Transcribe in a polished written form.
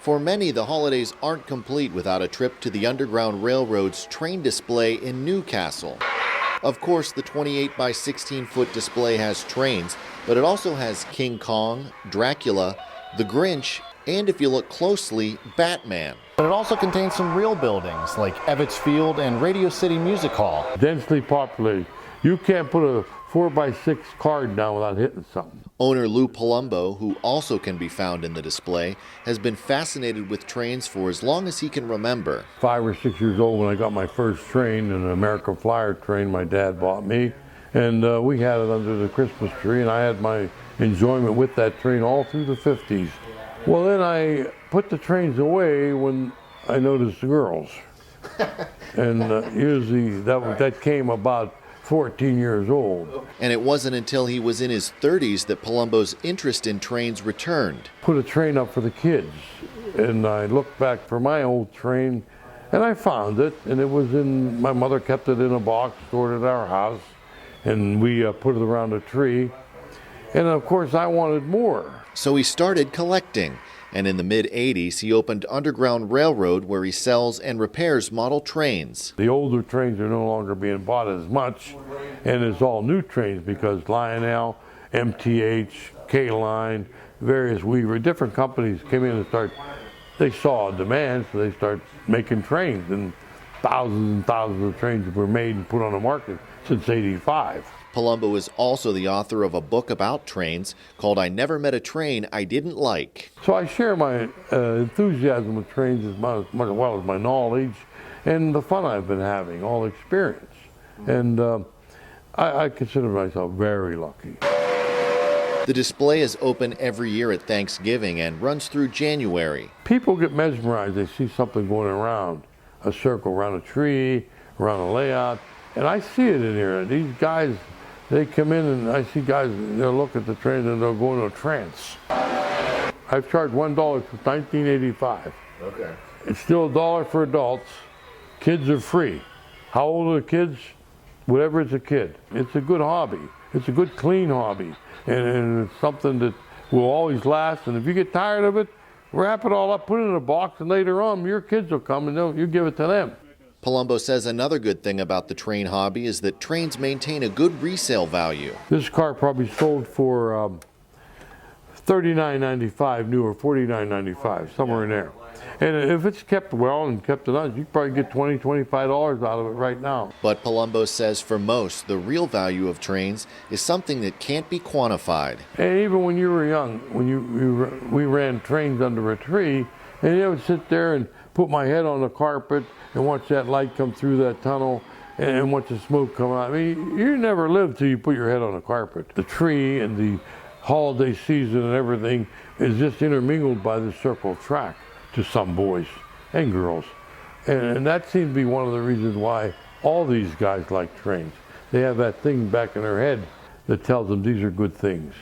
For many, the holidays aren't complete without a trip to the Underground Railroad's train display in Newcastle. Of course, the 28 by 16-foot display has trains, but it also has King Kong, Dracula, the Grinch, and if you look closely, Batman. But it also contains some real buildings like Evetts Field and Radio City Music Hall. Densely populated. You can't put a 4x6 card down without hitting something. Owner Lou Palumbo, who also can be found in the display, has been fascinated with trains for as long as he can remember. 5 or 6 years old when I got my first train, an American Flyer train my dad bought me. And we had it under the Christmas tree, and I had my enjoyment with that train all through the 50s. Well, then I put the trains away when I noticed the girls. And usually that came about 14 years old. And it wasn't until he was in his 30s that Palumbo's interest in trains returned. Put a train up for the kids, and I looked back for my old train, and I found it, and it was my mother kept it in a box, stored it at our house, and we put it around a tree, and of course I wanted more. So he started collecting, and in the mid-'80s he opened Underground Railroad, where he sells and repairs model trains. The older trains are no longer being bought as much, and it's all new trains because Lionel, MTH, K-Line, various Weaver, different companies came in and they saw a demand, so they started making trains, and thousands of trains were made and put on the market since '85. Palumbo is also the author of a book about trains called I Never Met a Train I Didn't Like. So I share my enthusiasm with trains as well as my knowledge and the fun I've been having, all the experience. And I consider myself very lucky. The display is open every year at Thanksgiving and runs through January. People get mesmerized. They see something going around, a circle around a tree, around a layout, and I see it in here. These guys, they come in and I see guys, they'll look at the train and they'll go into a trance. I've charged $1 since 1985. Okay. It's still $1 for adults. Kids are free. How old are the kids? Whatever it's a kid. It's a good hobby. It's a good, clean hobby. And it's something that will always last. And if you get tired of it, wrap it all up, put it in a box, and later on your kids will come and you give it to them. Palumbo says another good thing about the train hobby is that trains maintain a good resale value. This car probably sold for $39.95 new, or $49.95, somewhere in there. And if it's kept well and kept it on, you can probably get $20, $25 out of it right now. But Palumbo says for most, the real value of trains is something that can't be quantified. And even when you were young, when we ran trains under a tree, and I would sit there and put my head on the carpet and watch that light come through that tunnel and watch the smoke come out. I mean, you never lived till you put your head on the carpet. The tree and the holiday season and everything is just intermingled by the circle track to some boys and girls. And that seems to be one of the reasons why all these guys like trains. They have that thing back in their head that tells them these are good things.